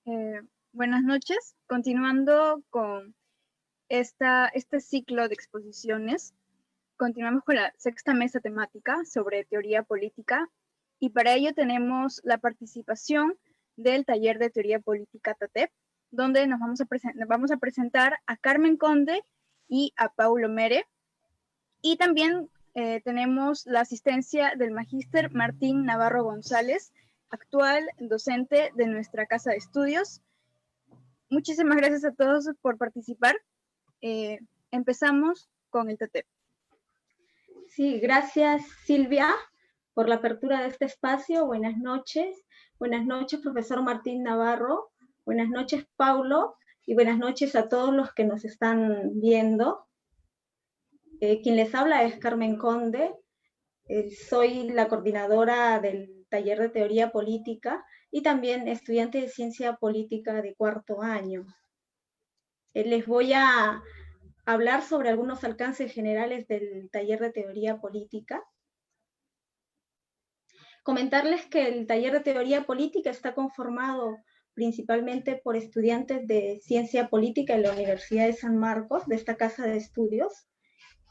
Eh, Buenas noches. Continuando con este ciclo de exposiciones, continuamos con la sexta mesa temática sobre teoría política y para ello tenemos la participación del taller de teoría política TATEP, donde nos vamos a presentar a Carmen Conde y a Paulo Mere. Y también tenemos la asistencia del magíster Martín Navarro González, actual docente de nuestra casa de estudios. Muchísimas gracias a todos por participar. Empezamos con el TT. Sí, gracias Silvia por la apertura de este espacio. Buenas noches, profesor Martín Navarro. Buenas noches, Paulo, y buenas noches a todos los que nos están viendo. Quien les habla es Carmen Conde. Soy la coordinadora del taller de teoría política y también estudiante de ciencia política de cuarto año. Les voy a hablar sobre algunos alcances generales del taller de teoría política. Comentarles que el taller de teoría política está conformado principalmente por estudiantes de ciencia política en la Universidad de San Marcos, de esta casa de estudios,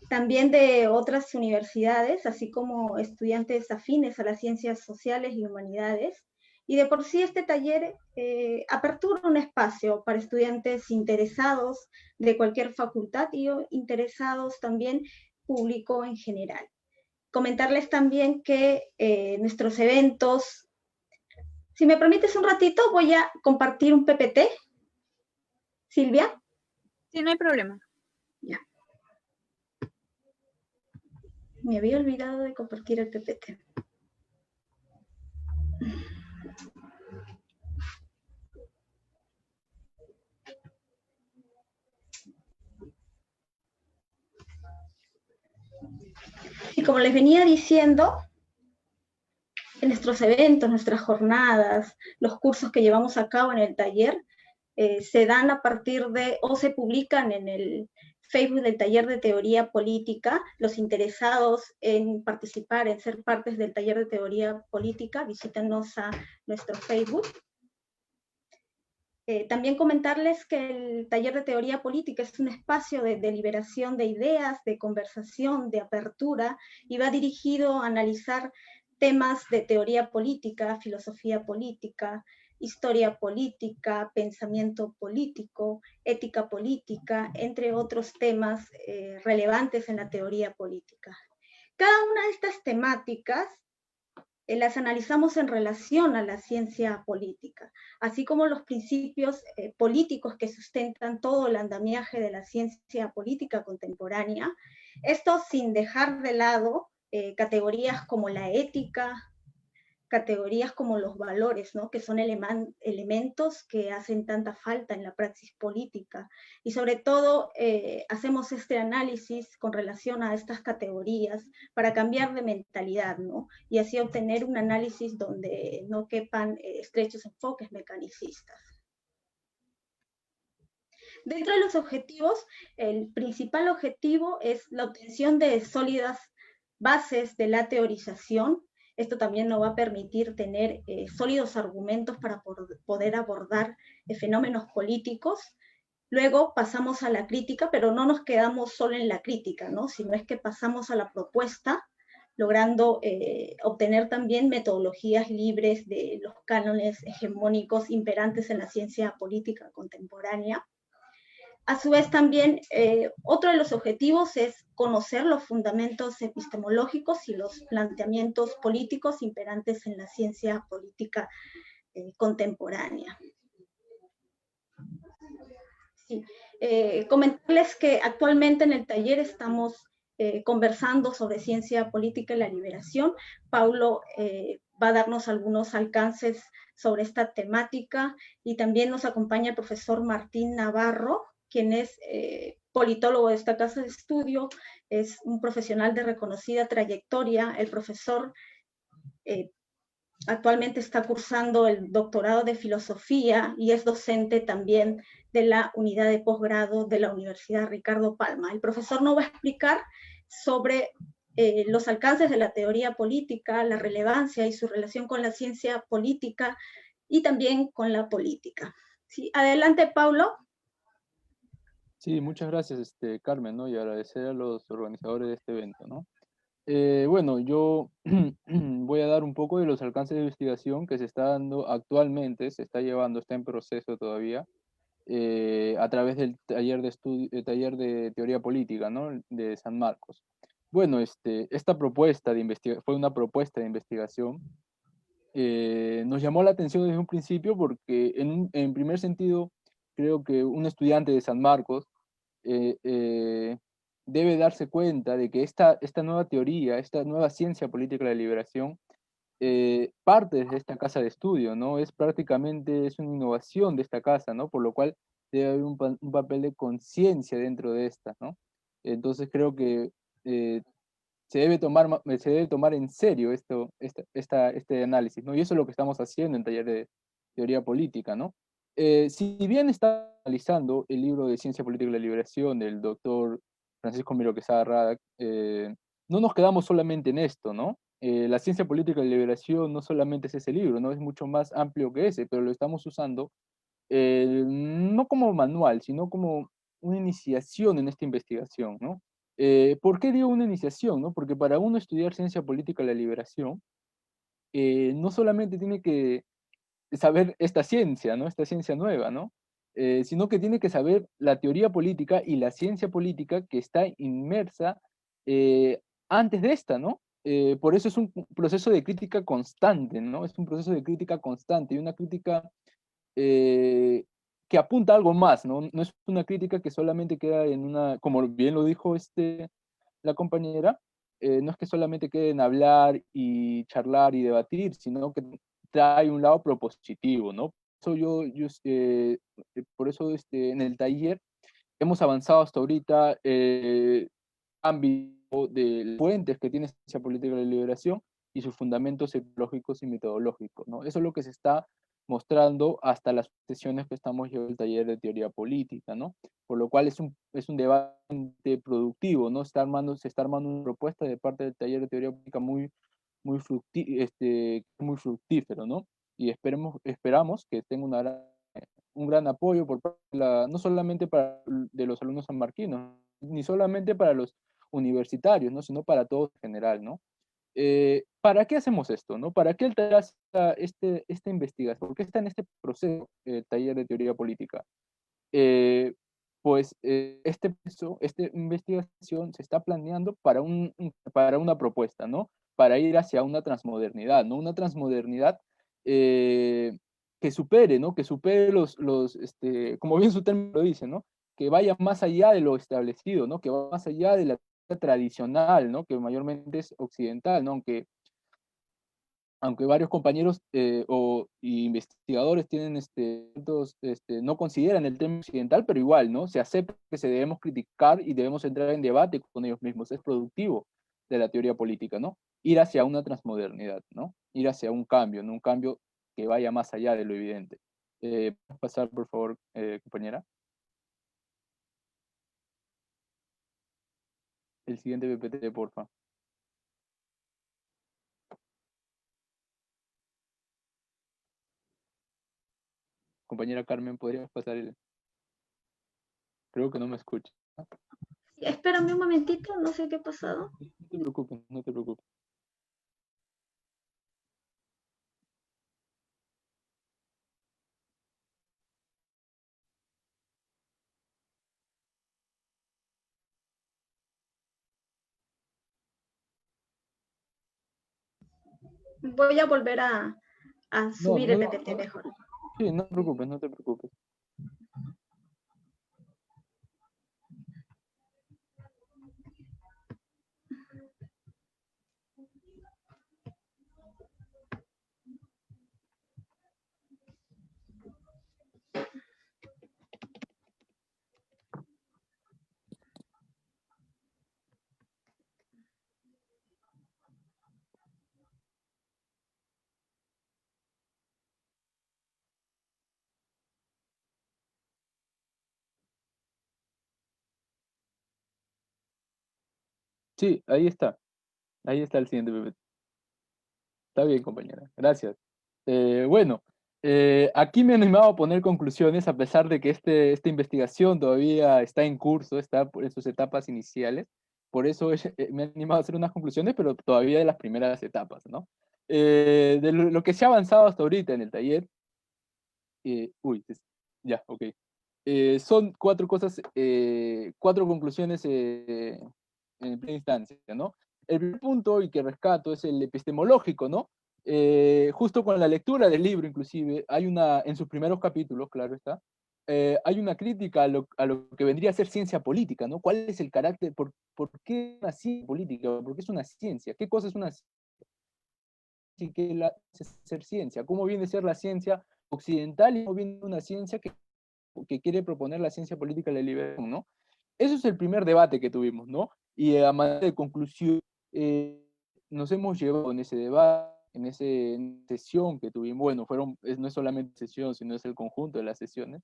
también de otras universidades, así como estudiantes afines a las ciencias sociales y humanidades. Y de por sí este taller apertura un espacio para estudiantes interesados de cualquier facultad y interesados también público en general. Comentarles también que nuestros eventos, si me permites un ratito, voy a compartir un PPT. Silvia. Sí, no hay problema. Ya. Me había olvidado de compartir el PPT. Y como les venía diciendo, en nuestros eventos, nuestras jornadas, los cursos que llevamos a cabo en el taller, se dan a partir de, o se publican en el Facebook del taller de teoría política. Los interesados en participar, en ser partes del taller de teoría política, visítenos a nuestro Facebook. También comentarles que el taller de teoría política es un espacio de deliberación de ideas, de conversación, de apertura, y va dirigido a analizar temas de teoría política, filosofía política, historia política, pensamiento político, ética política, entre otros temas relevantes en la teoría política. Cada una de estas temáticas las analizamos en relación a la ciencia política, así como los principios políticos que sustentan todo el andamiaje de la ciencia política contemporánea, esto sin dejar de lado categorías como la ética, categorías como los valores, ¿no? Que son elementos que hacen tanta falta en la praxis política. Y sobre todo hacemos este análisis con relación a estas categorías para cambiar de mentalidad, ¿no? Y así obtener un análisis donde no quepan estrechos enfoques mecanicistas. Dentro de los objetivos, el principal objetivo es la obtención de sólidas bases de la teorización. Esto también nos va a permitir tener sólidos argumentos para poder abordar fenómenos políticos. Luego pasamos a la crítica, pero no nos quedamos solo en la crítica, ¿no? Sino es que pasamos a la propuesta, logrando obtener también metodologías libres de los cánones hegemónicos imperantes en la ciencia política contemporánea. A su vez también otro de los objetivos es conocer los fundamentos epistemológicos y los planteamientos políticos imperantes en la ciencia política contemporánea. Sí. Comentarles que actualmente en el taller estamos conversando sobre ciencia política y la liberación. Paulo va a darnos algunos alcances sobre esta temática y también nos acompaña el profesor Martín Navarro, quien es politólogo de esta casa de estudio, es un profesional de reconocida trayectoria. El profesor actualmente está cursando el doctorado de filosofía y es docente también de la unidad de posgrado de la Universidad Ricardo Palma. El profesor nos va a explicar sobre los alcances de la teoría política, la relevancia y su relación con la ciencia política y también con la política. Sí, adelante, Paulo. Sí, muchas gracias, Carmen, ¿no? Y agradecer a los organizadores de este evento, ¿no? Bueno, yo voy a dar un poco de los alcances de investigación que se está dando actualmente, se está llevando, está en proceso todavía, a través del taller de estudio, taller de teoría política, ¿no? De San Marcos. Bueno, esta propuesta de fue una propuesta de investigación. Nos llamó la atención desde un principio porque en primer sentido creo que un estudiante de San Marcos eh, eh, debe darse cuenta de que esta nueva teoría, esta nueva ciencia política de la liberación, parte de esta casa de estudio, ¿no? Es prácticamente, es una innovación de esta casa, ¿no? Por lo cual debe haber un papel de conciencia dentro de esta, ¿no? Entonces creo que eh, se debe tomar en serio este análisis, ¿no? Y eso es lo que estamos haciendo en taller de teoría política, ¿no? Si bien está analizando el libro de Ciencia Política y la Liberación del doctor Francisco Miro Quesada Rada, no nos quedamos solamente en esto, ¿no? La ciencia política y la liberación no solamente es ese libro, ¿no? Es mucho más amplio que ese, pero lo estamos usando no como manual, sino como una iniciación en esta investigación, ¿no? ¿Por qué digo una iniciación, no? Porque para uno estudiar ciencia política de la liberación, no solamente tiene que saber esta ciencia, ¿no? Esta ciencia nueva, ¿no? Sino que tiene que saber la teoría política y la ciencia política que está inmersa antes de esta, ¿no? Por eso es un proceso de crítica constante, ¿no? Es un proceso de crítica constante y una crítica eh, que apunta a algo más, ¿no? No es una crítica que solamente queda en una, como bien lo dijo la compañera, no es que solamente quede en hablar y charlar y debatir, sino que trae un lado propositivo, ¿no? Por eso en el taller hemos avanzado hasta ahorita ámbito de fuentes que tiene ciencia política de la liberación y sus fundamentos ecológicos y metodológicos, ¿no? Eso es lo que se está mostrando hasta las sesiones que estamos llevando el taller de teoría política, ¿no? Por lo cual es un debate productivo, ¿no? Se está armando una propuesta de parte del taller de teoría política muy fructífero, ¿no? Y esperamos que tenga un gran apoyo por parte no solamente de los alumnos sanmarquinos, ni solamente para los universitarios, ¿no? Sino para todos en general, ¿no? ¿Para qué hacemos esto, no? ¿Para qué el taller hace esta investigación? ¿Por qué está en este proceso el taller de teoría política? Eh, esta investigación se está planeando para una propuesta, ¿no? Para ir hacia una transmodernidad, ¿no? Una transmodernidad que supere, ¿no? Que supere como bien su término lo dice, ¿no? Que vaya más allá de lo establecido, ¿no? Que va más allá de la tradicional, ¿no? Que mayormente es occidental, ¿no? Aunque varios compañeros investigadores tienen no consideran el tema occidental, pero igual, ¿no? Se acepta que se debemos criticar y debemos entrar en debate con ellos mismos. Es productivo de la teoría política, ¿no? Ir hacia una transmodernidad, ¿no? Ir hacia un cambio, ¿no? Un cambio que vaya más allá de lo evidente. ¿Puedes pasar, por favor, compañera? El siguiente PPT, porfa. Compañera Carmen, ¿podrías pasar el...? Creo que no me escucha. Sí, espérame un momentito, no sé qué ha pasado. No te preocupes, no te preocupes. Voy a volver a No, subir el no, PPT mejor. sí, no te preocupes, no te preocupes. Sí, ahí está. Ahí está el siguiente PPT. Está bien, compañera. Gracias. Bueno, Aquí me he animado a poner conclusiones, a pesar de que esta investigación todavía está en curso, está en sus etapas iniciales. Por eso me he animado a hacer unas conclusiones, pero todavía de las primeras etapas, ¿no? De lo que se ha avanzado hasta ahorita en el taller, ya, ok. Son cuatro cosas, cuatro conclusiones en primera instancia, ¿no? El primer punto y que rescato es el epistemológico, ¿no? Justo con la lectura del libro, inclusive, hay una, en sus primeros capítulos, claro está, hay una crítica a lo que vendría a ser ciencia política, ¿no? ¿Cuál es el carácter, por qué una ciencia política? ¿Por qué es una ciencia? ¿Qué cosa es una ciencia y qué es ser ciencia? ¿Cómo viene a ser la ciencia occidental y cómo viene una ciencia que quiere proponer la ciencia política de la liberación, ¿no? Eso es el primer debate que tuvimos, ¿no? Y a manera de conclusión, eh, nos hemos llevado en ese debate, en esa sesión que tuvimos, bueno, no es solamente sesión, sino es el conjunto de las sesiones,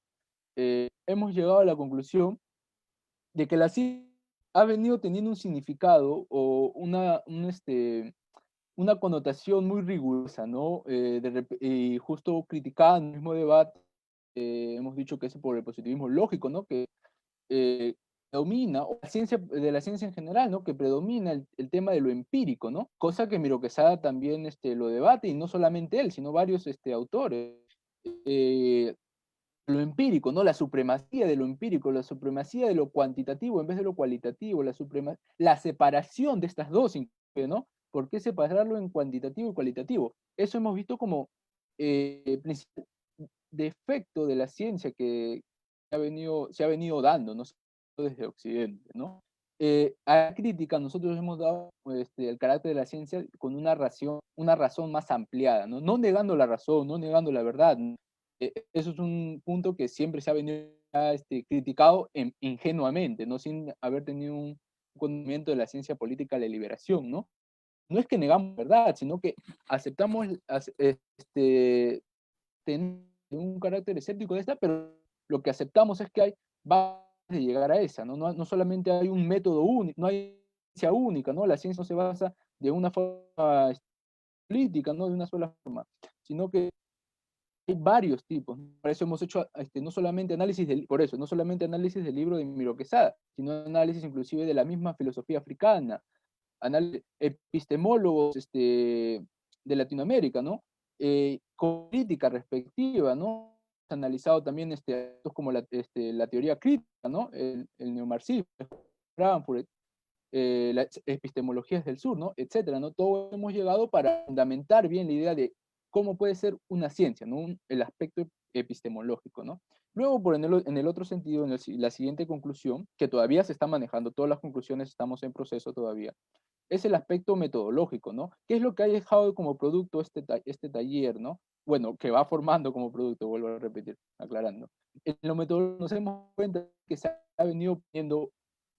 hemos llegado a la conclusión de que la ciencia ha venido teniendo un significado o una connotación muy rigurosa, ¿no? Y justo criticando el mismo debate, hemos dicho que es por el positivismo lógico, ¿no? Que predomina, o de la ciencia en general, ¿no? Que predomina el tema de lo empírico, ¿no? Cosa que Miro Quesada también lo debate, y no solamente él, sino varios autores. Eh, lo empírico, ¿no? La supremacía de lo empírico, la supremacía de lo cuantitativo en vez de lo cualitativo, la separación de estas dos, ¿no? ¿Por qué separarlo en cuantitativo y cualitativo? Eso hemos visto como principal defecto de la ciencia que se ha venido dando, no desde Occidente, ¿no? A la crítica nosotros hemos dado el carácter de la ciencia con una razón más ampliada, ¿no? No negando la razón, no negando la verdad, ¿no? Eso es un punto que siempre se ha venido criticado ingenuamente, ¿no? Sin haber tenido un conocimiento de la ciencia política de la liberación, ¿no? No es que negamos la verdad, sino que aceptamos tener un carácter escéptico de esta, pero lo que aceptamos es que hay va de llegar a esa, ¿no? No solamente hay un método único, no hay ciencia única, ¿no? La ciencia no se basa de una forma política, no de una sola forma, sino que hay varios tipos. Por eso hemos hecho no solamente por eso, no solamente análisis del libro de Miro Quesada, sino análisis inclusive de la misma filosofía africana, epistemólogos de Latinoamérica, ¿no? Con crítica respectiva, ¿no? Analizado también como la teoría crítica, ¿no? El neomarxismo, Frankfurt, las epistemologías del sur, ¿no? Etcétera, ¿no? Todo hemos llegado para fundamentar bien la idea de cómo puede ser una ciencia, ¿no? El aspecto epistemológico, ¿no? Luego, en el otro sentido, la siguiente conclusión, que todavía se está manejando, todas las conclusiones estamos en proceso todavía, es el aspecto metodológico, ¿no? ¿Qué es lo que ha dejado como producto este taller, ¿no? Bueno, que va formando como producto, vuelvo a repetir, aclarando. En lo metodológico nos hemos dado cuenta que se ha venido poniendo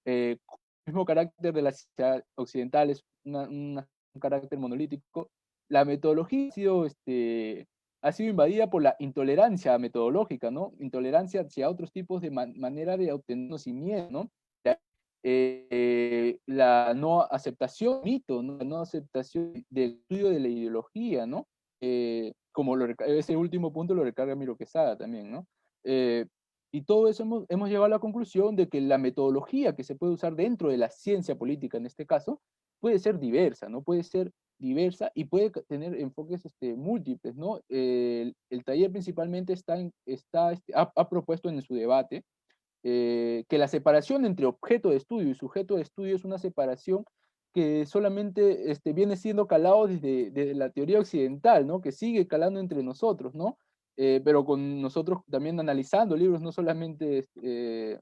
el mismo carácter de la sociedad occidental, es un carácter monolítico. La metodología ha sido invadida por la intolerancia metodológica, ¿no? Intolerancia hacia otros tipos de manera de obtener conocimiento, ¿no? La no aceptación, mito, ¿no? La no aceptación del estudio de la ideología, ¿no? Ese último punto lo recarga Miro Quesada también, ¿no? Y todo eso hemos llegado a la conclusión de que la metodología que se puede usar dentro de la ciencia política, en este caso, puede ser diversa, ¿no? Puede ser diversa y puede tener enfoques múltiples, ¿no? El taller principalmente ha propuesto en su debate que la separación entre objeto de estudio y sujeto de estudio es una separación que solamente viene siendo calado desde la teoría occidental, ¿no? Que sigue calando entre nosotros, ¿no? Pero con nosotros también analizando libros, no solamente de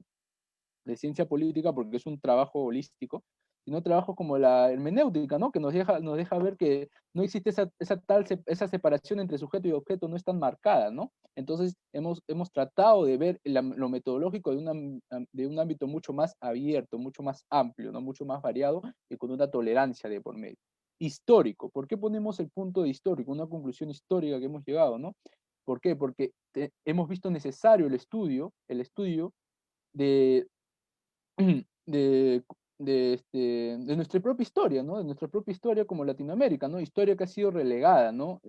ciencia política, porque es un trabajo holístico, sino trabajos como la hermenéutica, ¿no? Que nos deja ver que no existe esa separación entre sujeto y objeto, no es tan marcada, ¿no? Entonces hemos tratado de ver lo metodológico de un ámbito mucho más abierto, mucho más amplio, ¿no? Mucho más variado y con una tolerancia de por medio. Histórico, ¿por qué ponemos el punto de histórico? Una conclusión histórica que hemos llegado, ¿no? ¿Por qué? Porque hemos visto necesario el estudio de, de, de nuestra propia historia, ¿no? De nuestra propia historia como Latinoamérica, ¿no? Historia que ha sido relegada, ¿no?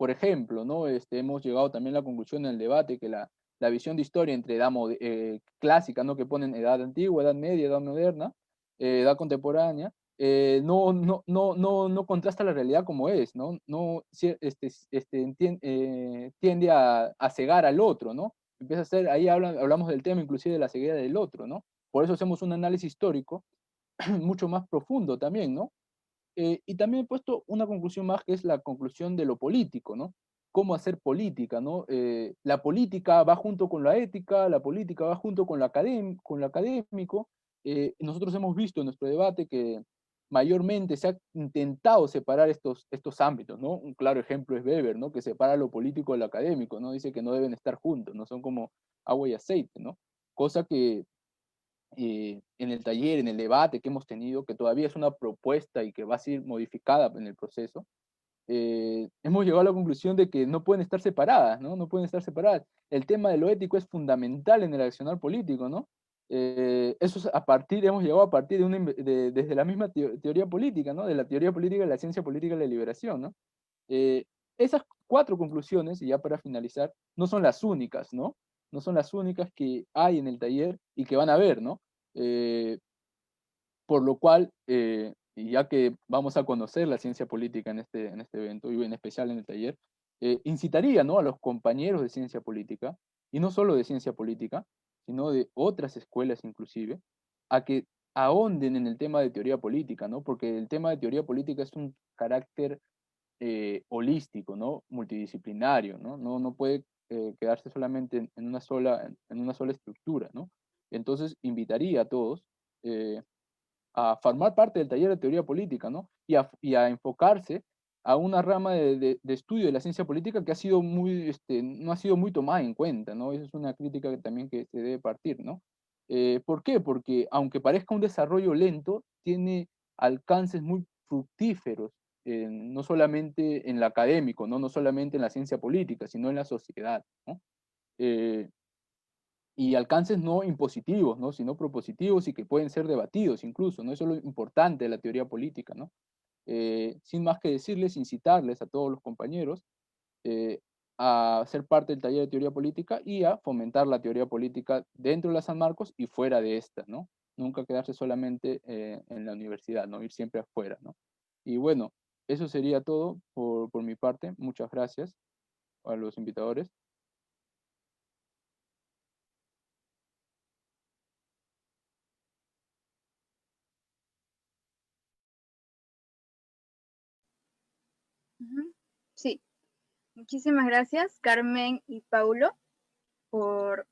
por ejemplo, ¿no? Hemos llegado también a la conclusión en el debate que la visión de historia entre edad clásica, ¿no? Que ponen edad antigua, edad media, edad moderna, edad contemporánea, no contrasta la realidad como es, ¿no? Tiende a cegar al otro, ¿no? Empieza a ser, ahí hablamos del tema inclusive de la ceguera del otro, ¿no? Por eso hacemos un análisis histórico mucho más profundo también, ¿no? Y también he puesto una conclusión más, que es la conclusión de lo político, ¿no? Cómo hacer política, ¿no? La política va junto con la ética, la política va junto con, con lo académico. Nosotros hemos visto en nuestro debate que mayormente se ha intentado separar estos ámbitos, ¿no? Un claro ejemplo es Weber, ¿no? Que separa lo político de lo académico, ¿no? Dice que no deben estar juntos, no son como agua y aceite, ¿no? Cosa que en el taller, en el debate que hemos tenido, que todavía es una propuesta y que va a ser modificada en el proceso, hemos llegado a la conclusión de que no pueden estar separadas, ¿no? No pueden estar separadas. El tema de lo ético es fundamental en el accionar político, ¿no? Eso es hemos llegado a partir desde la misma teoría política, ¿no? De la teoría política, de la ciencia política y la liberación, ¿no? Eh, Esas 4 conclusiones, y ya para finalizar, no son las únicas, ¿no? No son las únicas que hay en el taller y que van a ver, ¿no? Por lo cual, y ya que vamos a conocer la ciencia política en este evento, y en especial en el taller, incitaría, ¿no? A los compañeros de ciencia política, y no solo de ciencia política, sino de otras escuelas inclusive, a que ahonden en el tema de teoría política, ¿no? Porque el tema de teoría política es un carácter holístico, ¿no? Multidisciplinario, ¿no? No puede quedarse solamente en una sola estructura, ¿no? Entonces, invitaría a todos a formar parte del taller de teoría política, ¿no? Y a enfocarse a una rama de estudio de la ciencia política que ha sido no ha sido muy tomada en cuenta, ¿no? Esa es una crítica que también que se debe partir, ¿no? ¿Por qué? Porque aunque parezca un desarrollo lento, tiene alcances muy fructíferos, no solamente en lo académico, ¿no? No solamente en la ciencia política, sino en la sociedad, ¿no? Eh, y alcances no impositivos, ¿no? Sino propositivos y que pueden ser debatidos incluso, ¿no? Eso es lo importante de la teoría política, ¿no? Sin más que decirles, incitarles a todos los compañeros eh, a ser parte del taller de teoría política y a fomentar la teoría política dentro de la San Marcos y fuera de esta, ¿no? Nunca quedarse solamente en la universidad, ¿no? Ir siempre afuera, ¿no? Y bueno, eso sería todo por mi parte. Muchas gracias a los invitadores. Sí, muchísimas gracias, Carmen y Paulo, por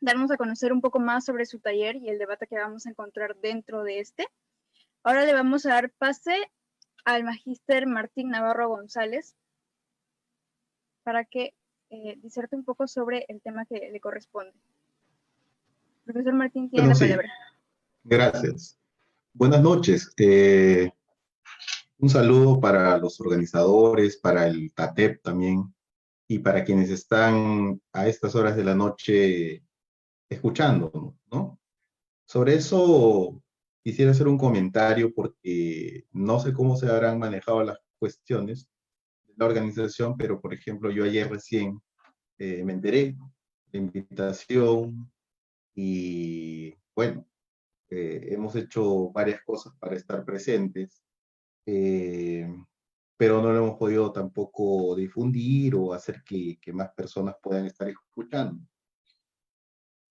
darnos a conocer un poco más sobre su taller y el debate que vamos a encontrar dentro de este. Ahora le vamos a dar pase al magíster Martín Navarro González para que diserte un poco sobre el tema que le corresponde. Profesor Martín tiene la palabra. Gracias. Buenas noches. Un saludo para los organizadores, para el TATEP también, y para quienes están a estas horas de la noche escuchando, ¿no? Sobre eso quisiera hacer un comentario porque no sé cómo se habrán manejado las cuestiones de la organización, pero por ejemplo yo ayer recién me enteré de la invitación y bueno, hemos hecho varias cosas para estar presentes, pero no lo hemos podido tampoco difundir o hacer que más personas puedan estar escuchando.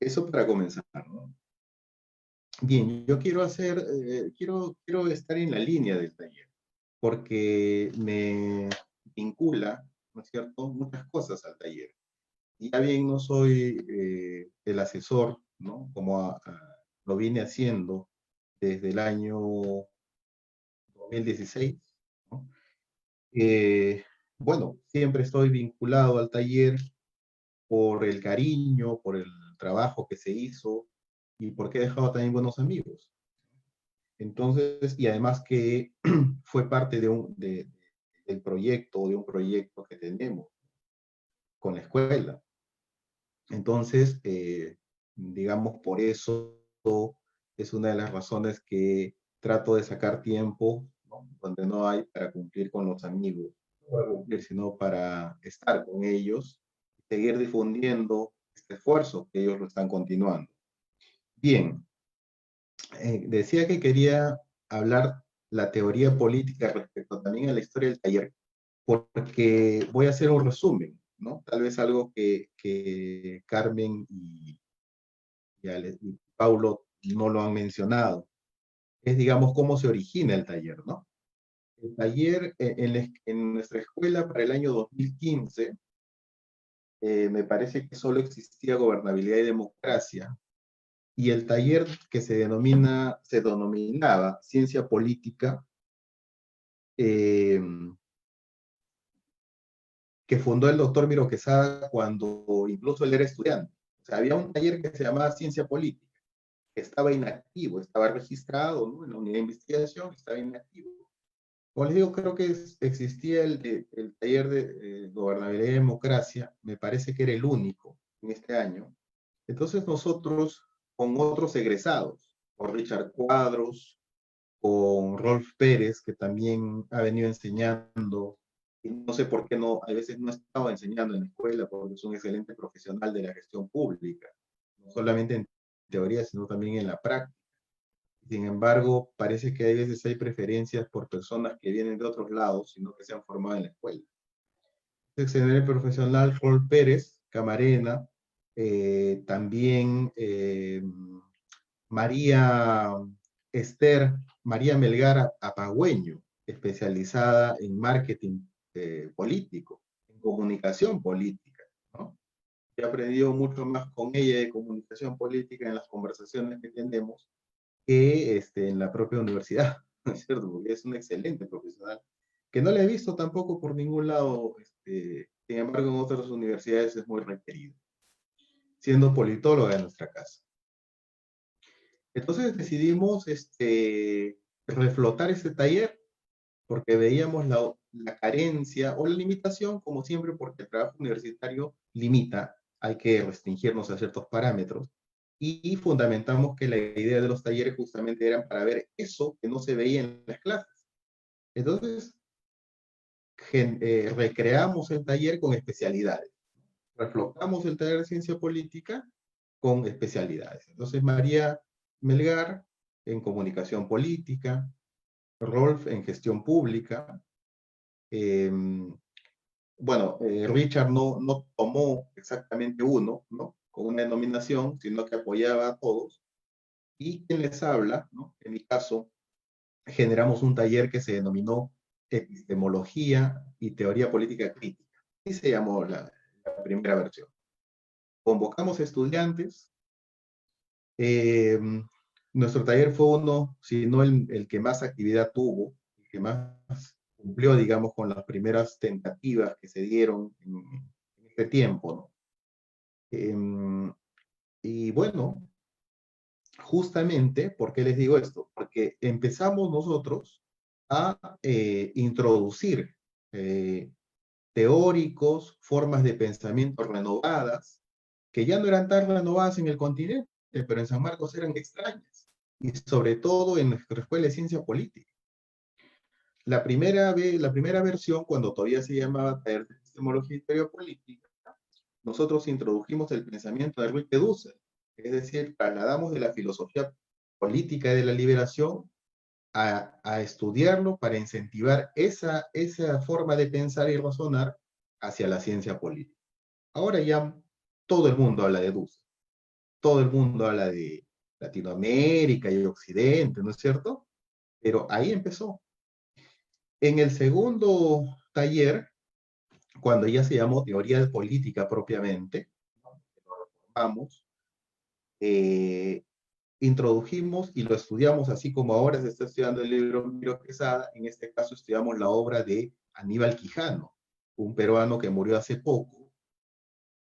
Eso para comenzar, ¿no? Bien, yo quiero quiero estar en la línea del taller, porque me vincula, ¿no es cierto?, muchas cosas al taller. Y ya bien no soy el asesor, ¿no?, como lo vine haciendo desde el año 2016, ¿no? Bueno, siempre estoy vinculado al taller por el cariño, por el trabajo que se hizo y porque he dejado también buenos amigos. Entonces, y además que fue parte del proyecto, de un proyecto que tenemos con la escuela. Entonces, digamos, por eso es una de las razones que trato de sacar tiempo, ¿no?, donde no hay, para cumplir con los amigos, para cumplir, sino para estar con ellos, seguir difundiendo este esfuerzo que ellos lo están continuando. Bien, decía que quería hablar la teoría política respecto también a la historia del taller, porque voy a hacer un resumen, ¿no? Tal vez algo que Carmen y Paulo no lo han mencionado. Es, digamos, cómo se origina el taller, ¿no? El taller en nuestra escuela para el año 2015, me parece que solo existía gobernabilidad y democracia, y el taller que se denominaba ciencia política, eh, que fundó el doctor Miro Quesada cuando incluso él era estudiante. O sea, había un taller que se llamaba ciencia política, que estaba inactivo, estaba registrado, ¿no?, en la unidad de investigación, estaba inactivo. Como les digo, creo que existía el taller de gobernabilidad y democracia, me parece que era el único en este año. Entonces nosotros, con otros egresados, con Richard Cuadros, con Rolf Pérez, que también ha venido enseñando, y no sé por qué no, a veces no estaba enseñando en la escuela, porque es un excelente profesional de la gestión pública, no solamente en teoría, sino también en la práctica. Sin embargo, parece que a veces hay preferencias por personas que vienen de otros lados, sino que se han formado en la escuela. El profesional Rolf Pérez, Camarena, también María María Melgar Apagüeño, especializada en marketing político, en comunicación política, ¿no? He aprendido mucho más con ella de comunicación política en las conversaciones que tenemos que en la propia universidad, ¿no es cierto? Porque es un excelente profesional, que no la he visto tampoco por ningún lado, sin embargo en otras universidades es muy requerido, siendo politóloga en nuestra casa. Entonces decidimos reflotar este taller porque veíamos la carencia o la limitación, como siempre, porque el trabajo universitario limita, hay que restringirnos a ciertos parámetros, y fundamentamos que la idea de los talleres justamente eran para ver eso que no se veía en las clases. Entonces, recreamos el taller con especialidades, reflotamos el taller de ciencia política con especialidades. Entonces, María Melgar en comunicación política, Rolf en gestión pública. Richard no tomó exactamente uno, ¿no?, con una denominación, sino que apoyaba a todos. Y quien les habla, ¿no?, en mi caso, generamos un taller que se denominó Epistemología y Teoría Política Crítica. Y se llamó la primera versión. Convocamos estudiantes. Nuestro taller fue uno, si no el que más actividad tuvo, el que más cumplió, digamos, con las primeras tentativas que se dieron en este tiempo, ¿no? Y bueno, justamente, ¿por qué les digo esto? Porque empezamos nosotros a introducir teóricos, formas de pensamiento renovadas, que ya no eran tan renovadas en el continente, pero en San Marcos eran extrañas, y sobre todo en nuestra escuela de ciencia política. La primera versión, cuando todavía se llamaba Taller de Epistemología y Teoría Política, nosotros introdujimos el pensamiento de Ruiz de Dussel, es decir, trasladamos de la filosofía política de la liberación a estudiarlo para incentivar esa forma de pensar y razonar hacia la ciencia política. Ahora ya todo el mundo habla de Dussel, todo el mundo habla de Latinoamérica y Occidente, ¿no es cierto? Pero ahí empezó. En el segundo taller, cuando ya se llamó teoría de política propiamente, ¿no?, lo reformamos, introdujimos y lo estudiamos así como ahora se está estudiando el libro Miro Quesada. En este caso estudiamos la obra de Aníbal Quijano, un peruano que murió hace poco,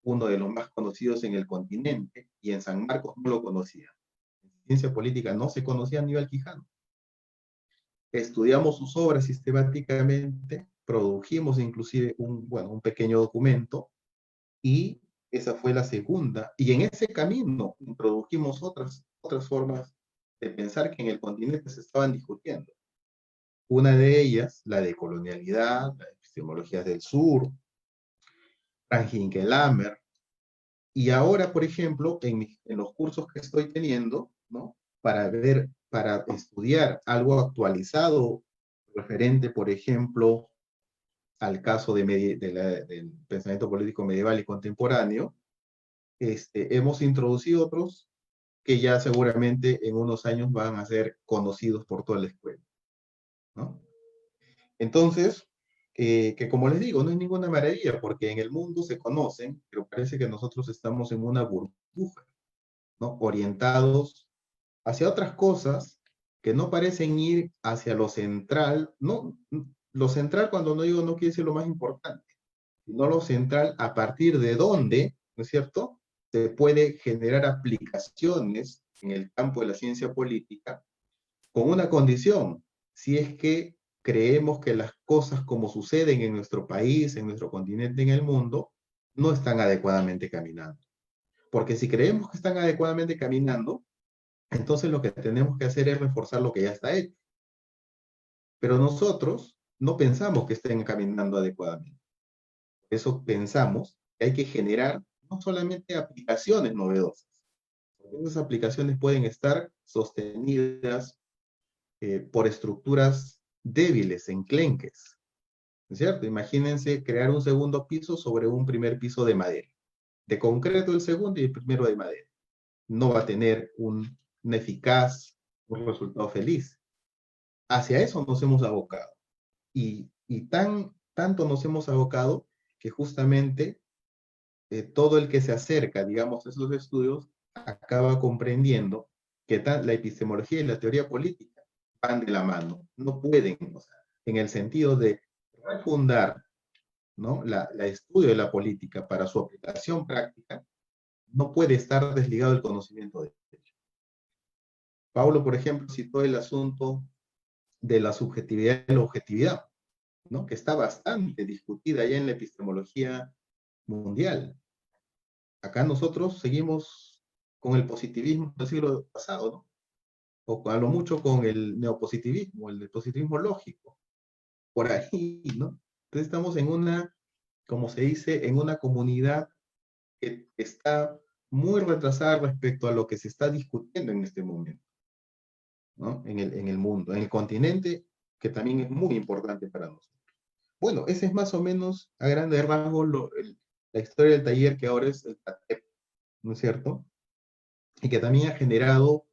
uno de los más conocidos en el continente, y en San Marcos no lo conocía. En ciencia política no se conocía a Aníbal Quijano. Estudiamos sus obras sistemáticamente, produjimos inclusive un pequeño documento, y esa fue la segunda. Y en ese camino introdujimos otras formas de pensar que en el continente se estaban discutiendo. Una de ellas, la de colonialidad, la de epistemologías del sur, Frank Hinkelhammer, y ahora, por ejemplo, en los cursos que estoy teniendo, ¿no? Para estudiar algo actualizado referente, por ejemplo, al caso del pensamiento político medieval y contemporáneo, hemos introducido otros que ya seguramente en unos años van a ser conocidos por toda la escuela, ¿no? Entonces, que como les digo, no es ninguna maravilla, porque en el mundo se conocen, pero parece que nosotros estamos en una burbuja, ¿no? Orientados hacia otras cosas que no parecen ir hacia lo central, no, lo central cuando no digo no quiere decir lo más importante, sino lo central a partir de donde, ¿no es cierto?, se puede generar aplicaciones en el campo de la ciencia política con una condición, si es que creemos que las cosas como suceden en nuestro país, en nuestro continente, en el mundo, no están adecuadamente caminando. Porque si creemos que están adecuadamente caminando, entonces lo que tenemos que hacer es reforzar lo que ya está hecho. Pero nosotros no pensamos que estén caminando adecuadamente. Por eso pensamos que hay que generar no solamente aplicaciones novedosas, porque esas aplicaciones pueden estar sostenidas por estructuras débiles, enclenques, ¿no es cierto? Imagínense crear un segundo piso sobre un primer piso de madera, de concreto el segundo y el primero de madera. No va a tener un eficaz, un resultado feliz. Hacia eso nos hemos abocado. Y tanto nos hemos abocado que justamente todo el que se acerca, digamos, a esos estudios, acaba comprendiendo que la epistemología y la teoría política van de la mano, no pueden, o sea, en el sentido de refundar, ¿no?, la estudio de la política para su aplicación práctica, no puede estar desligado del conocimiento de ello. Paulo, por ejemplo, citó el asunto de la subjetividad y la objetividad, ¿no?, que está bastante discutida ya en la epistemología mundial. Acá nosotros seguimos con el positivismo del siglo pasado, ¿no? O a lo mucho con el neopositivismo, el positivismo lógico, por ahí, ¿no? Entonces estamos en una, como se dice, en una comunidad que está muy retrasada respecto a lo que se está discutiendo en este momento, ¿no? En el mundo, en el continente, que también es muy importante para nosotros. Bueno, ese es más o menos, a grandes rasgos, la historia del taller que ahora es el TATEP, ¿no es cierto? Y que también ha generado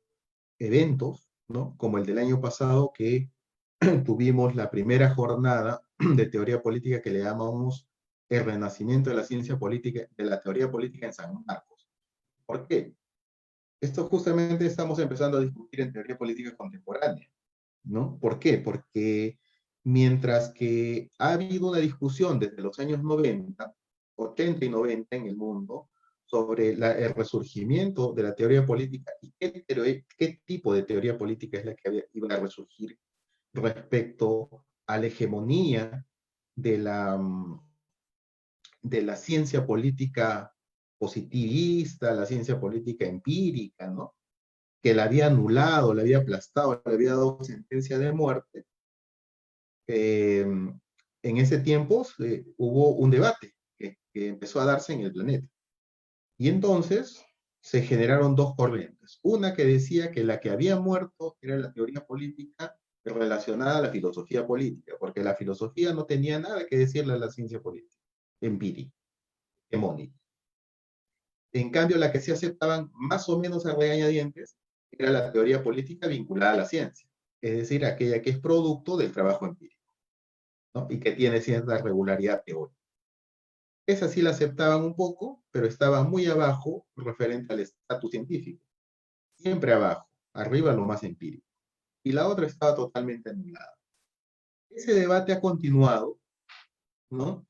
eventos, ¿no?, como el del año pasado, que tuvimos la primera jornada de teoría política que le llamamos el renacimiento de la ciencia política, de la teoría política en San Marcos. ¿Por qué? Esto justamente estamos empezando a discutir en teoría política contemporánea, ¿no? ¿Por qué? Porque mientras que ha habido una discusión desde los años 90, 80 y 90 en el mundo, sobre el resurgimiento de la teoría política y qué tipo de teoría política es la que iba a resurgir respecto a la hegemonía de la ciencia política positivista, la ciencia política empírica, ¿no?, que la había anulado, la había aplastado, le había dado sentencia de muerte. En ese tiempo hubo un debate que empezó a darse en el planeta. Y entonces se generaron dos corrientes. Una que decía que la que había muerto era la teoría política relacionada a la filosofía política, porque la filosofía no tenía nada que decirle a la ciencia política, empírica, hegemónica. En cambio, la que sí aceptaban más o menos a regañadientes era la teoría política vinculada a la ciencia, es decir, aquella que es producto del trabajo empírico, ¿no?, y que tiene cierta regularidad teórica. Esa sí la aceptaban un poco, pero estaba muy abajo referente al estatus científico. Siempre abajo, arriba lo más empírico. Y la otra estaba totalmente anulada. Ese debate ha continuado, ¿no?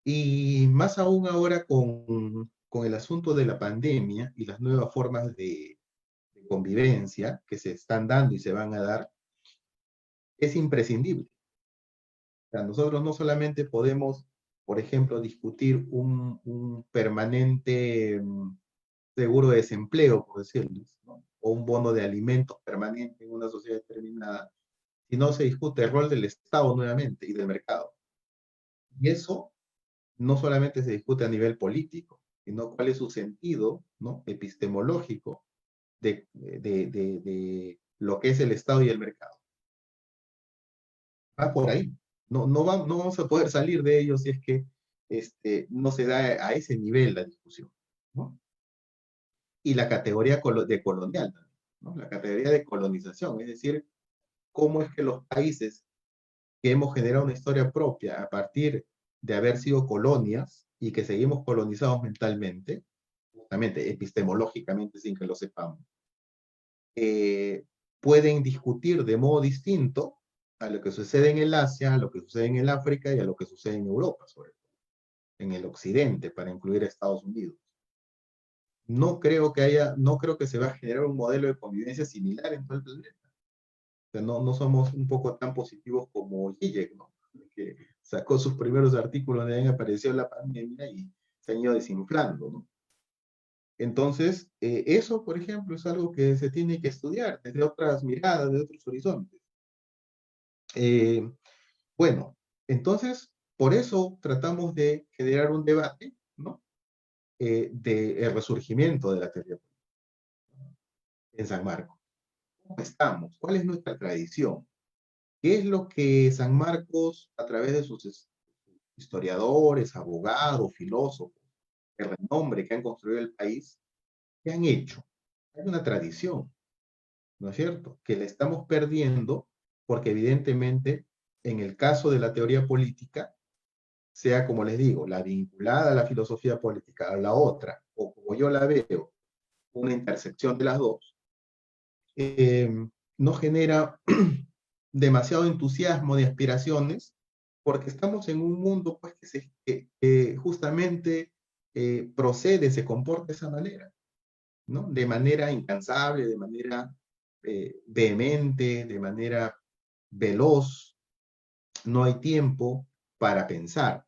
Y más aún ahora con el asunto de la pandemia y las nuevas formas de convivencia que se están dando y se van a dar, es imprescindible. O sea, nosotros no solamente podemos, por ejemplo, discutir un permanente seguro de desempleo, por decirlo, ¿no?, o un bono de alimentos permanente en una sociedad determinada, si no se discute el rol del Estado nuevamente y del mercado. Y eso no solamente se discute a nivel político, sino cuál es su sentido, ¿no?, epistemológico de lo que es el Estado y el mercado. Va por ahí. No vamos a poder salir de ello si es que no se da a ese nivel la discusión, ¿no? Y la categoría de colonial, ¿no? La categoría de colonización, es decir, cómo es que los países que hemos generado una historia propia a partir de haber sido colonias y que seguimos colonizados mentalmente, justamente epistemológicamente sin que lo sepamos, pueden discutir de modo distinto a lo que sucede en el Asia, a lo que sucede en el África y a lo que sucede en Europa, sobre todo, en el occidente, para incluir a Estados Unidos. No creo que se va a generar un modelo de convivencia similar en todo el planeta. O sea, no somos un poco tan positivos como Zizek, ¿no?, que sacó sus primeros artículos donde apareció la pandemia y se han ido desinflando, ¿no? Entonces, eso, por ejemplo, es algo que se tiene que estudiar desde otras miradas, de otros horizontes. Bueno, entonces, por eso tratamos de generar un debate, ¿no?, del resurgimiento de la teoría política en San Marcos. ¿Cómo estamos? ¿Cuál es nuestra tradición? ¿Qué es lo que San Marcos, a través de sus historiadores, abogados, filósofos, de renombre que han construido el país, qué han hecho? Hay una tradición, ¿no es cierto?, que la estamos perdiendo porque evidentemente en el caso de la teoría política, sea como les digo, la vinculada a la filosofía política, a la otra, o como yo la veo, una intersección de las dos, no genera demasiado entusiasmo de aspiraciones, porque estamos en un mundo pues, que justamente procede, se comporta de esa manera, ¿no?, de manera incansable, de manera vehemente, de manera veloz. No hay tiempo para pensar,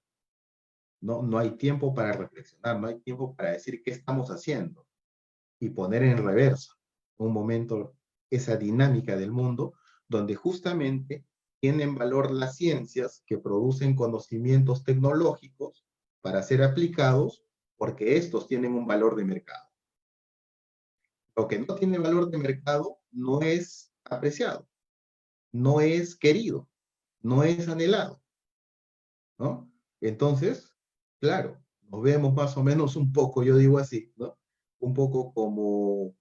no hay tiempo para reflexionar, no hay tiempo para decir qué estamos haciendo y poner en reversa un momento esa dinámica del mundo donde justamente tienen valor las ciencias que producen conocimientos tecnológicos para ser aplicados porque estos tienen un valor de mercado. Lo que no tiene valor de mercado no es apreciado, no es querido, no es anhelado, ¿no? Entonces, claro, nos vemos más o menos un poco, yo digo así, ¿no?, un poco como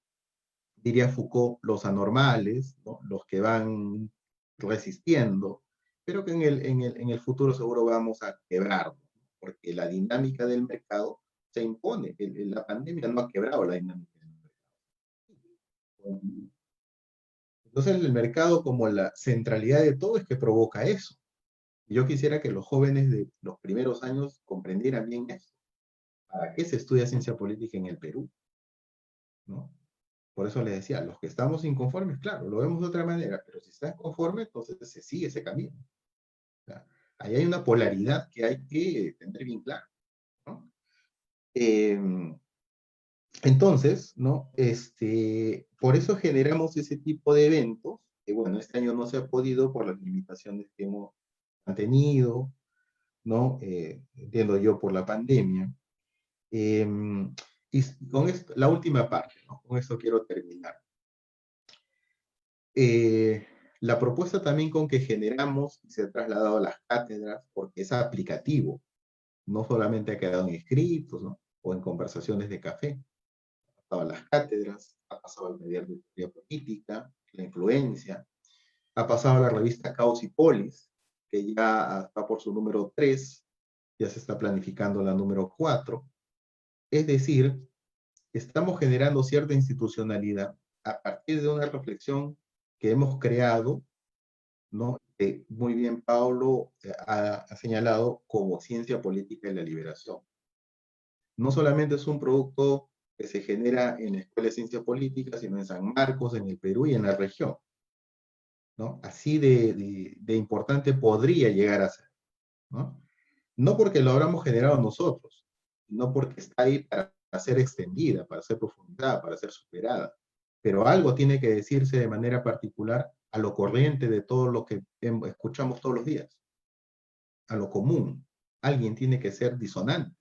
diría Foucault, los anormales, ¿no?, los que van resistiendo, pero que en el futuro seguro vamos a quebrar, porque la dinámica del mercado se impone. La pandemia no ha quebrado la dinámica del mercado. Entonces el mercado, como la centralidad de todo, es que provoca eso. Yo quisiera que los jóvenes de los primeros años comprendieran bien esto. ¿Para qué se estudia ciencia política en el Perú?, ¿no? Por eso les decía, los que estamos inconformes, claro, lo vemos de otra manera, pero si están conformes, entonces se sigue ese camino. O sea, ahí hay una polaridad que hay que tener bien clara, ¿no? Entonces, ¿no? Por eso generamos ese tipo de eventos, que bueno, este año no se ha podido por las limitaciones que hemos tenido, ¿no? Entiendo yo por la pandemia. Y con esto, la última parte, ¿no? Con esto quiero terminar. La propuesta también con que generamos y se ha trasladado a las cátedras, porque es aplicativo, no solamente ha quedado en escritos, ¿no?, o en conversaciones de café, ha pasado a las cátedras, ha pasado al taller de teoría política, la influencia, ha pasado a la revista Caos y Polis, que ya está por su número 3, ya se está planificando la número 4. Es decir, estamos generando cierta institucionalidad a partir de una reflexión que hemos creado, ¿no? Muy bien Pablo ha señalado como ciencia política y la liberación. No solamente es un producto que se genera en la Escuela de Ciencia Política, sino en San Marcos, en el Perú y en la región, ¿no? Así de importante podría llegar a ser, ¿no? No porque lo habramos generado nosotros, sino porque está ahí para ser extendida, para ser profundizada, para ser superada. Pero algo tiene que decirse de manera particular a lo corriente de todo lo que escuchamos todos los días, a lo común, alguien tiene que ser disonante,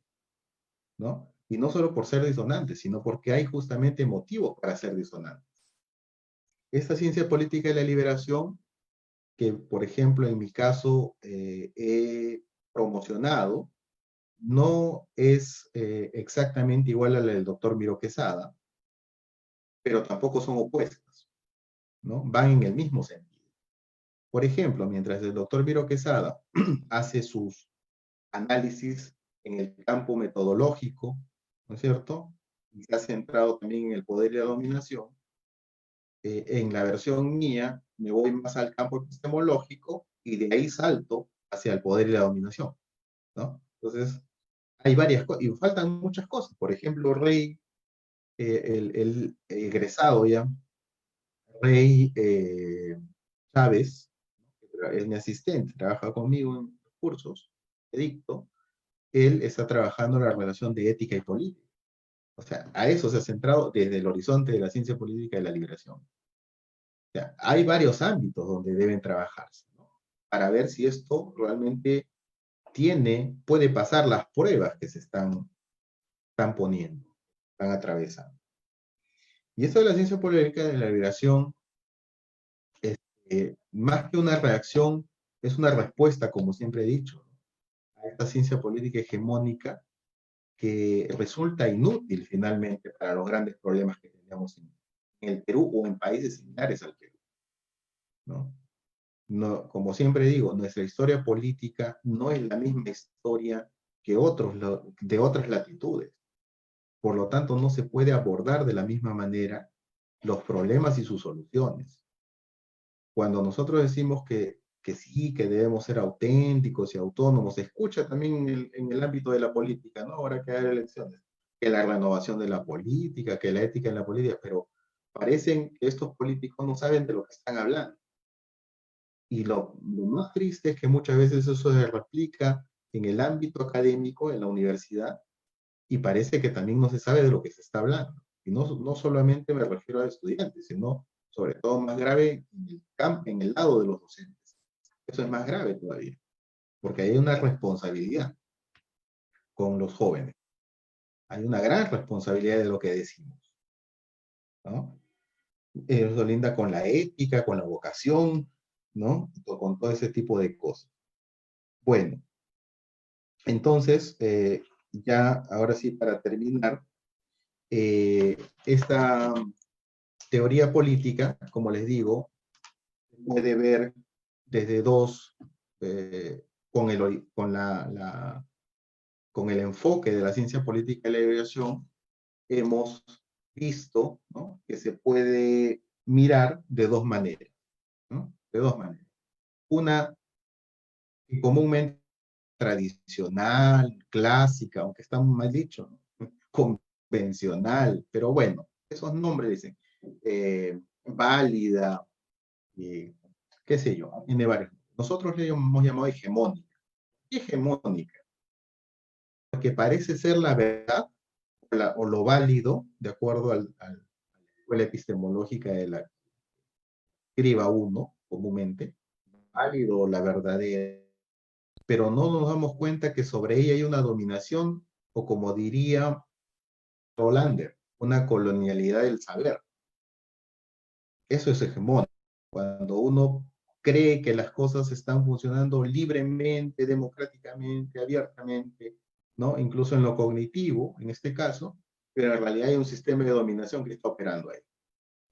¿no? Y no solo por ser disonante, sino porque hay justamente motivos para ser disonante. Esta ciencia política de la liberación, que por ejemplo en mi caso he promocionado, no es exactamente igual a la del doctor Miro Quesada, pero tampoco son opuestas, ¿no? Van en el mismo sentido. Por ejemplo, mientras el doctor Miro Quesada hace sus análisis en el campo metodológico, ¿no es cierto? Y se ha centrado también en el poder y la dominación. En la versión mía me voy más al campo epistemológico y de ahí salto hacia el poder y la dominación, ¿no? Entonces, hay varias cosas, y faltan muchas cosas. Por ejemplo, Rey, el egresado ya, Rey Chávez, es mi asistente, trabaja conmigo en cursos que dicto. Él está trabajando en la relación de ética y política. O sea, a eso se ha centrado desde el horizonte de la ciencia política y la liberación. O sea, hay varios ámbitos donde deben trabajarse, ¿no? Para ver si esto realmente puede pasar las pruebas que se están poniendo, están atravesando. Y esto de la ciencia política y la liberación, más que una reacción, es una respuesta, como siempre he dicho, ¿no? A esta ciencia política hegemónica que resulta inútil finalmente para los grandes problemas que tenemos en el Perú o en países similares al Perú, ¿no? No, como siempre digo, nuestra historia política no es la misma historia que de otras latitudes. Por lo tanto, no se puede abordar de la misma manera los problemas y sus soluciones. Cuando nosotros decimos que sí, que debemos ser auténticos y autónomos, se escucha también en el ámbito de la política, ¿no? Ahora que hay elecciones, que la renovación de la política, que la ética en la política, pero parecen que estos políticos no saben de lo que están hablando. Y lo más triste es que muchas veces eso se replica en el ámbito académico, en la universidad, y parece que también no se sabe de lo que se está hablando. Y no solamente me refiero a estudiantes, sino sobre todo más grave en el lado de los docentes. Eso es más grave todavía, porque hay una responsabilidad con los jóvenes. Hay una gran responsabilidad de lo que decimos, ¿no? Eso linda con la ética, con la vocación, ¿no? Con todo ese tipo de cosas. Bueno, entonces, ya ahora sí, para terminar, esta teoría política, como les digo, puede ver desde dos, con con el enfoque de la ciencia política y la liberación, hemos visto, ¿no?, que se puede mirar de dos maneras, ¿no? De dos maneras. Una que comúnmente tradicional, clásica, aunque está mal dicho, ¿no?, convencional, pero bueno, esos nombres dicen, válida, qué sé yo, tiene varios. Nosotros le hemos llamado hegemónica. Hegemónica, porque parece ser la verdad o lo válido, de acuerdo a la escuela epistemológica de la escriba uno, comúnmente, válido o la verdadera, pero no nos damos cuenta que sobre ella hay una dominación, o como diría Rolander, una colonialidad del saber. Eso es hegemónico. Cuando uno cree que las cosas están funcionando libremente, democráticamente, abiertamente, ¿no? Incluso en lo cognitivo, en este caso, pero en realidad hay un sistema de dominación que está operando ahí.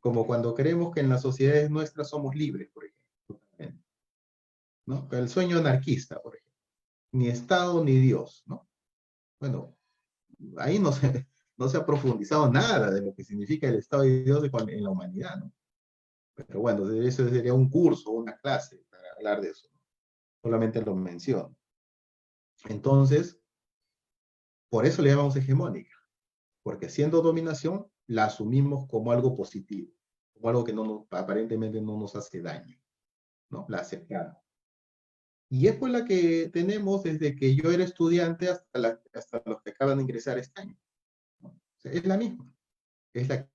Como cuando creemos que en las sociedades nuestras somos libres, por ejemplo, ¿no? El sueño anarquista, por ejemplo. Ni Estado ni Dios, ¿no? Bueno, ahí no se ha profundizado nada de lo que significa el Estado y Dios en la humanidad, ¿no? Pero bueno, eso sería un curso, una clase para hablar de eso, ¿no? Solamente lo menciono. Entonces, por eso le llamamos hegemónica, porque siendo dominación, la asumimos como algo positivo, como algo que aparentemente no nos hace daño, ¿no? La aceptamos. Y es pues la que tenemos desde que yo era estudiante hasta los que acaban de ingresar este año, ¿no? O sea, es la misma, es la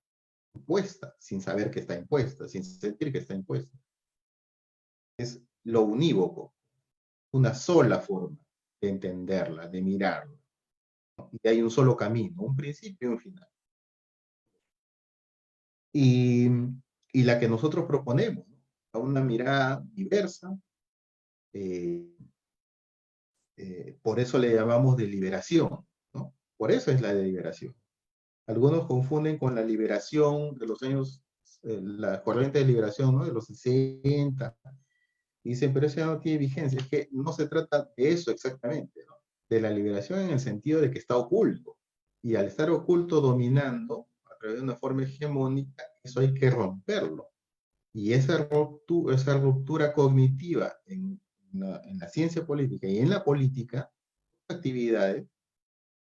impuesta, sin saber que está impuesta, sin sentir que está impuesta. Es lo unívoco, una sola forma de entenderla, de mirarla. Y hay un solo camino, un principio y un final. Y, y la que nosotros proponemos, ¿no? Una mirada diversa, eh, por eso le llamamos de liberación, ¿no? Por eso es la de liberación. Algunos confunden con la liberación de los años, la corriente de liberación, ¿no? De los 60, y dicen, pero eso ya no tiene vigencia. Es que no se trata de eso exactamente, ¿no? De la liberación en el sentido de que está oculto. Y al estar oculto dominando, a través de una forma hegemónica, eso hay que romperlo. Y esa ruptura cognitiva en la ciencia política y en la política, actividades,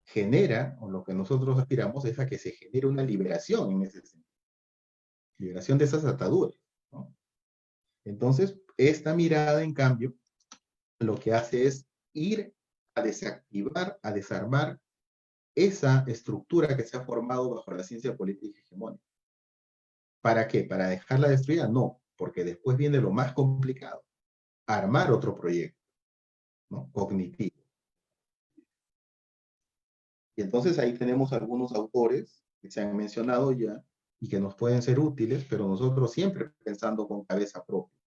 genera, o lo que nosotros aspiramos es a que se genere una liberación en ese sentido. Liberación de esas ataduras, ¿no? Entonces, esta mirada, en cambio, lo que hace es ir a desactivar, a desarmar esa estructura que se ha formado bajo la ciencia política hegemónica. ¿Para qué? ¿Para dejarla destruida? No, porque después viene lo más complicado, armar otro proyecto, ¿no? Cognitivo. Y entonces ahí tenemos algunos autores que se han mencionado ya y que nos pueden ser útiles, pero nosotros siempre pensando con cabeza propia,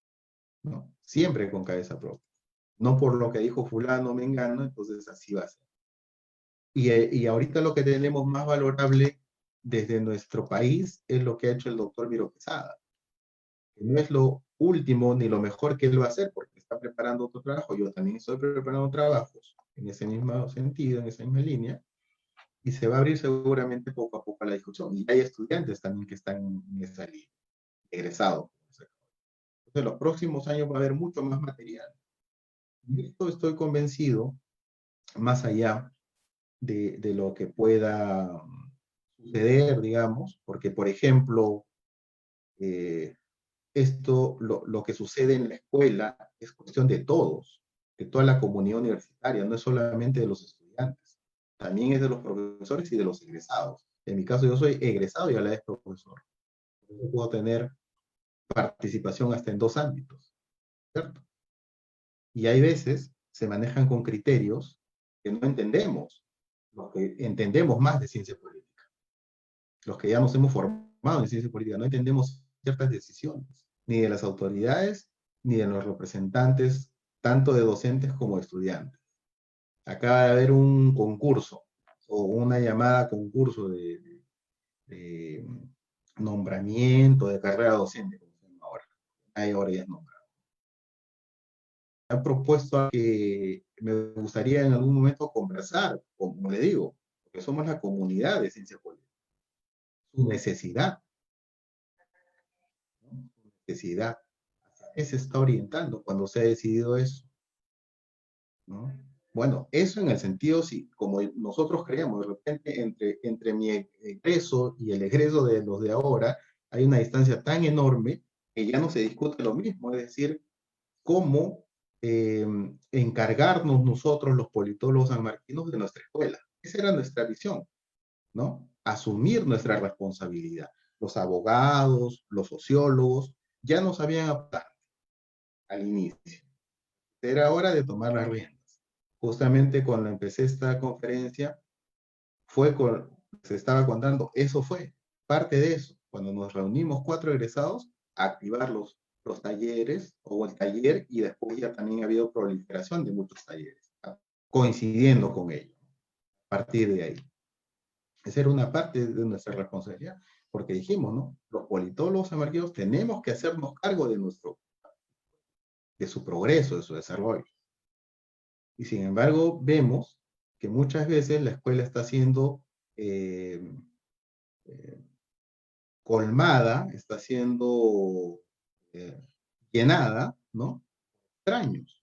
¿no? Siempre con cabeza propia. No por lo que dijo fulano, mengano, entonces así va a ser. Y ahorita lo que tenemos más valorable desde nuestro país es lo que ha hecho el doctor Miro Quesada. Que no es lo último ni lo mejor que él va a hacer, porque está preparando otro trabajo. Yo también estoy preparando trabajos en ese mismo sentido, en esa misma línea, y se va a abrir seguramente poco a poco la discusión. Y hay estudiantes también que están en esa línea, egresados. Entonces, en los próximos años va a haber mucho más material. Y esto estoy convencido, más allá de lo que pueda suceder, digamos, porque, por ejemplo, lo que sucede en la escuela es cuestión de todos, de toda la comunidad universitaria, no es solamente de los estudiantes, también es de los profesores y de los egresados. En mi caso, yo soy egresado y a la vez profesor. Yo puedo tener participación hasta en 2 ámbitos, ¿cierto? Y hay veces se manejan con criterios que no entendemos, los que entendemos más de ciencia política, los que ya nos hemos formado en ciencia política, no entendemos ciertas decisiones, ni de las autoridades, ni de los representantes, tanto de docentes como de estudiantes. Acaba de haber un concurso, o una llamada a concurso de nombramiento, de carrera docente, como se llama ahora. Ahora ya es nombrado. Han propuesto a que me gustaría en algún momento conversar, como le digo, porque somos la comunidad de ciencia política. Su necesidad, ¿no? Su necesidad. ¿Hacia qué se está orientando cuando se ha decidido eso? ¿No? Bueno, eso en el sentido, si como nosotros creemos, de repente entre mi egreso y el egreso de los de ahora, hay una distancia tan enorme que ya no se discute lo mismo, es decir, cómo encargarnos nosotros, los politólogos sanmarquinos, de nuestra escuela. Esa era nuestra visión, ¿no? Asumir nuestra responsabilidad. Los abogados, los sociólogos, ya no sabían hablar al inicio. Era hora de tomar las riendas. Justamente cuando empecé esta conferencia, se estaba contando, eso fue parte de eso. Cuando nos reunimos 4 egresados, activar los talleres o el taller, y después ya también ha habido proliferación de muchos talleres, ¿no? Coincidiendo con ello, a partir de ahí. Esa era una parte de nuestra responsabilidad, porque dijimos, ¿no? Los politólogos sanmarquinos tenemos que hacernos cargo de su progreso, de su desarrollo. Y sin embargo, vemos que muchas veces la escuela está siendo colmada, está siendo llenada, ¿no? Extraños,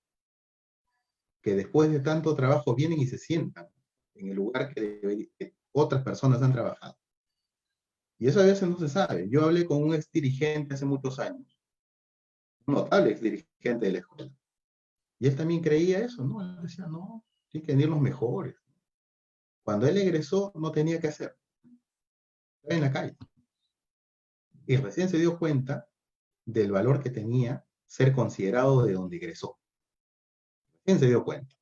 que después de tanto trabajo vienen y se sientan en el lugar que otras personas han trabajado. Y eso a veces no se sabe. Yo hablé con un ex dirigente hace muchos años, un notable ex dirigente de la escuela, y él también creía eso, ¿no? Él decía, no, tienen que venir los mejores. Cuando él egresó, no tenía que hacer. Estaba en la calle. Y recién se dio cuenta del valor que tenía ser considerado de donde egresó. Recién se dio cuenta.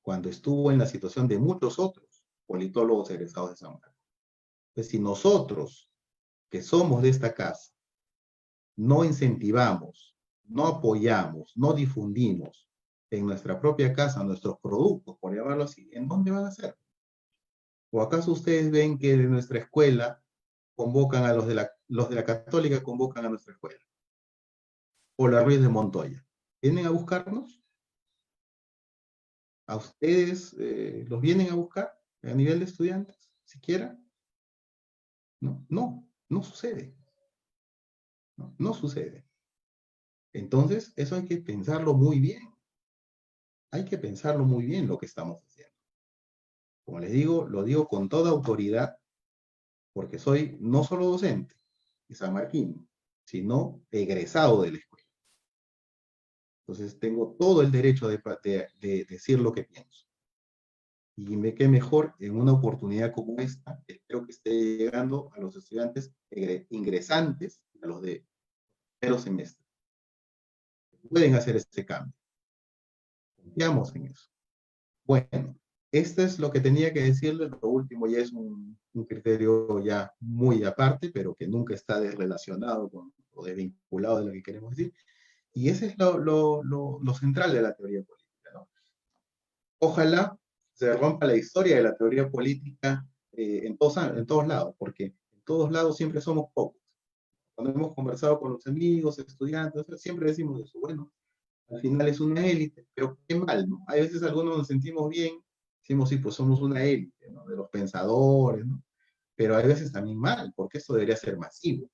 cuando estuvo en la situación de muchos otros politólogos egresados de San Marcos. Pues si nosotros, que somos de esta casa, no incentivamos, no apoyamos, no difundimos en nuestra propia casa nuestros productos, por llamarlo así, ¿en dónde van a ser? ¿O acaso ustedes ven que de nuestra escuela convocan a los de la Católica convocan a nuestra escuela? O la Ruiz de Montoya. ¿Vienen a buscarnos? ¿A ustedes los vienen a buscar a nivel de estudiantes, siquiera? No, no, no sucede. No, no sucede. Entonces, eso hay que pensarlo muy bien. Hay que pensarlo muy bien lo que estamos haciendo. Como les digo, lo digo con toda autoridad, porque soy no solo docente de San Martín, sino egresado de la escuela. Entonces, tengo todo el derecho de decir lo que pienso. Y qué mejor en una oportunidad como esta, espero que esté llegando a los estudiantes ingresantes, a los de primer semestre. Pueden hacer este cambio. Confiamos en eso. Bueno, esto es lo que tenía que decirles. Lo último ya es un criterio ya muy aparte, pero que nunca está desrelacionado o desvinculado de lo que queremos decir. Y ese es lo central de la teoría política, ¿no? Ojalá se rompa la historia de la teoría política en todos lados, porque en todos lados siempre somos pocos. Cuando hemos conversado con los amigos, estudiantes, siempre decimos eso, bueno, al final es una élite, pero qué mal, ¿no? A veces algunos nos sentimos bien, decimos, sí, pues somos una élite, ¿no? De los pensadores, ¿no? Pero hay veces también mal, porque esto debería ser masivo.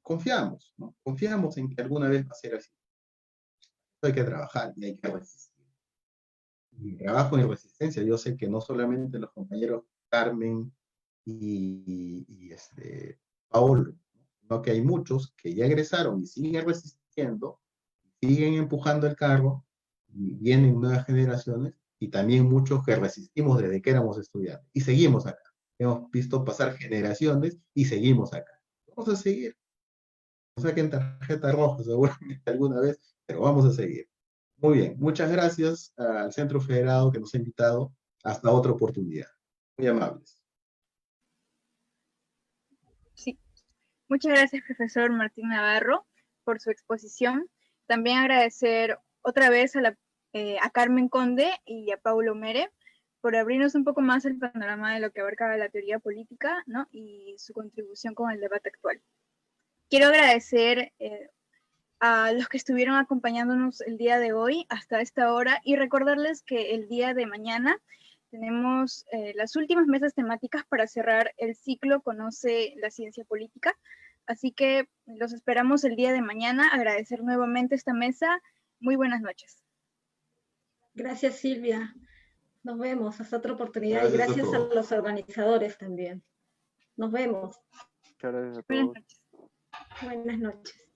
Confiamos, ¿no? Confiamos en que alguna vez va a ser así. Hay que trabajar y hay que resistir. Y trabajo en resistencia, yo sé que no solamente los compañeros Carmen y Paolo, sino que hay muchos que ya egresaron y siguen resistiendo, siguen empujando el carro, y vienen nuevas generaciones, y también muchos que resistimos desde que éramos estudiantes, y seguimos acá. Hemos visto pasar generaciones y seguimos acá. Vamos a seguir. No saquen tarjeta roja seguramente alguna vez, pero vamos a seguir. Muy bien, muchas gracias al Centro Federado que nos ha invitado. Hasta otra oportunidad. Muy amables. Sí. Muchas gracias, profesor Martín Navarro, por su exposición. También agradecer otra vez a Carmen Conde y a Paulo Mere por abrirnos un poco más el panorama de lo que abarca la teoría política, ¿no? Y su contribución con el debate actual. Quiero agradecer a los que estuvieron acompañándonos el día de hoy hasta esta hora y recordarles que el día de mañana tenemos las últimas mesas temáticas para cerrar el ciclo Conoce la Ciencia Política. Así que los esperamos el día de mañana. Agradecer nuevamente esta mesa. Muy buenas noches. Gracias, Silvia. Nos vemos hasta otra oportunidad y gracias a los organizadores también. Nos vemos. Muchas gracias a todos. Buenas noches. Buenas noches.